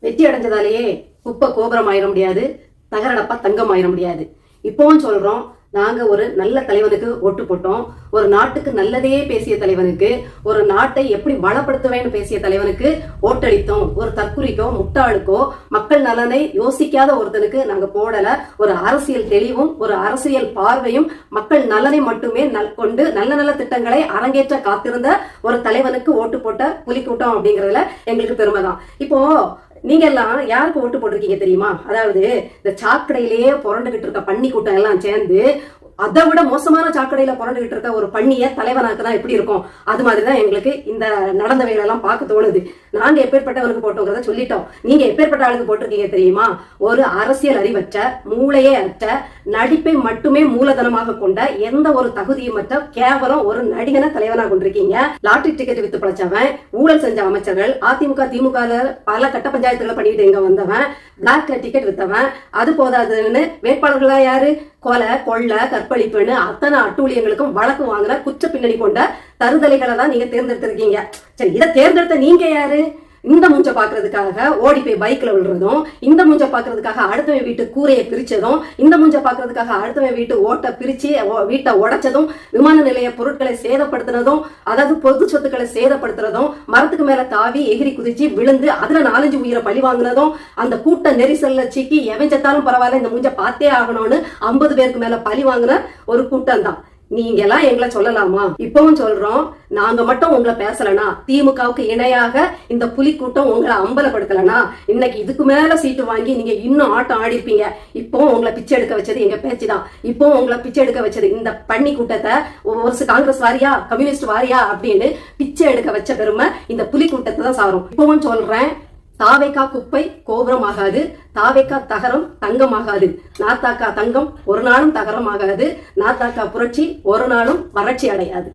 வெற்றி அடைஞ்சதாலேயே குப்பை கோபுரம் ஆயிட முடியாது, தகரடப்பா தங்கம் ஆயிட முடியாது. இப்பவும் சொல்றோம், நாங்க ஒரு நல்ல தலைவனுக்கு ஓட்டு போட்டோம். ஒரு நாட்டுக்கு நல்லதையே பேசிய தலைவனுக்கு, ஒரு நாட்டை எப்படி வளப்படுத்துவேன்னு பேசிய தலைவனுக்கு ஓட்டளித்தோம். ஒரு தற்குறிக்கோ முட்டாளுக்கோ மக்கள் நலனை யோசிக்காத ஒருத்தனுக்கு நாங்க போடல. ஒரு அரசியல் தெளிவும் ஒரு அரசியல் பார்வையும் மக்கள் நலனை மட்டுமே கொண்டு நல்ல நல்ல திட்டங்களை அரங்கேற்ற காத்திருந்த ஒரு தலைவனுக்கு ஓட்டு போட்ட புலிக்கூட்டம் அப்படிங்கறதுல எங்களுக்கு பெருமைதான். இப்போ நீங்க எல்லாம் யாருக்கு ஓட்டு போட்டிருக்கீங்க தெரியுமா? அதாவது இந்த சாக்கடையிலேயே புரண்டுகிட்டு இருக்க பன்னி கூட்டம் எல்லாம் சேர்ந்து அதை விட மோசமான சாக்கடையில புரண்டுகிட்டு இருக்க ஒரு பண்ணிய தலைவனாக்குதான் எப்படி இருக்கும்? அது மாதிரிதான் எங்களுக்கு இந்த நடந்த வேலையெல்லாம் பார்க்க தோணுது. நாங்க எப்பேற்பட்டவனுக்கு போட்டோங்கிறத சொல்லிட்டோம். நீங்க எப்பேற்பட்ட ஆளுக்கு போட்டிருக்கீங்க தெரியுமா? ஒரு அரசியல் அறிவற்ற, மூளையே அற்ற, நடிப்பை மட்டுமே மூலதனமாக கொண்ட, எந்த ஒரு தகுதியும் மற்ற கேவலம் ஒரு நடிகனை தலைவனா கொண்டிருக்கீங்க. லாட்டரி டிக்கெட் வித்து பழச்சவன், ஊழல் செஞ்ச அமைச்சர்கள், அதிமுக திமுக பல கட்ட பஞ்சாயத்துகளை பண்ணிட்டு எங்க வந்தவன், பிளாக்ல டிக்கெட் வித்தவன், அது போதாதுன்னு வேட்பாளர்களா யாரு? கொலை, கொள்ள, கற்பழிப்புன்னு அத்தனை அட்டூழியங்களுக்கும் வழக்கு வாங்குற குற்ற பின்னணி கொண்ட தருதலைகளை தான் நீங்க தேர்ந்தெடுத்திருக்கீங்க. சரி, இதை தேர்ந்தெடுத்த நீங்க யாரு? இந்த மூஞ்ச பாக்குறதுக்காக ஓடி போய் பைக்ல விழுறதும், இந்த மூஞ்ச பாக்குறதுக்காக அடுத்தவன் வீட்டு கூரையை பிரிச்சதும், இந்த மூஞ்ச பாக்குறதுக்காக அடுத்தவன் வீட்டு ஓட்டை பிரிச்சு வீட்டை உடைச்சதும், விமான நிலைய பொருட்களை சேதப்படுத்துறதும், அதாவது பொது சொத்துக்களை சேதப்படுத்துறதும், மரத்துக்கு மேல தாவி எகிரி குதிச்சு விழுந்து அதுல 4-5 உயிரை பழி வாங்குனதும், அந்த கூட்ட நெரிசல்ல சிக்கி எவன் செத்தாலும் பரவாயில்ல இந்த மூஞ்ச பார்த்தே ஆகணும்னு 50 பேருக்கு மேல பழி வாங்குன ஒரு கூட்டம் தான். நீங்க எல்லாம் எங்களை சொல்லலாமா? இப்பவும் சொல்றோம், நாங்க மட்டும் உங்களை பேசலனா, திமுகவுக்கு இணையாக இந்த புலி கூட்டம் உங்களை அம்பலப்படுத்தலனா, இன்னைக்கு இதுக்கு மேல சீட்டு வாங்கி நீங்க இன்னும் ஆட்டம் ஆடி இருப்பீங்க. இப்போ உங்களை பிச்சை எடுக்க வச்சது எங்க பேச்சுதான். இப்போ உங்களை பிச்சை எடுக்க வச்சது இந்த பண்ணி கூட்டத்தை, ஒரு காங்கிரஸ் வாரியா கம்யூனிஸ்ட் வாரியா அப்படின்னு பிச்சை எடுக்க வச்ச பெருமை இந்த புலி கூட்டத்தை தான் சாரும். இப்பவும் சொல்றேன், தாவேக்கா குப்பை கோபுரம் ஆகாது, தாவேக்கா தகரம் தங்கம் ஆகாது, நாத்தாக்கா தங்கம் ஒரு நாளும் தகரம் ஆகாது, நாத்தாக்கா புரட்சி ஒரு நாளும் வறட்சி அடையாது.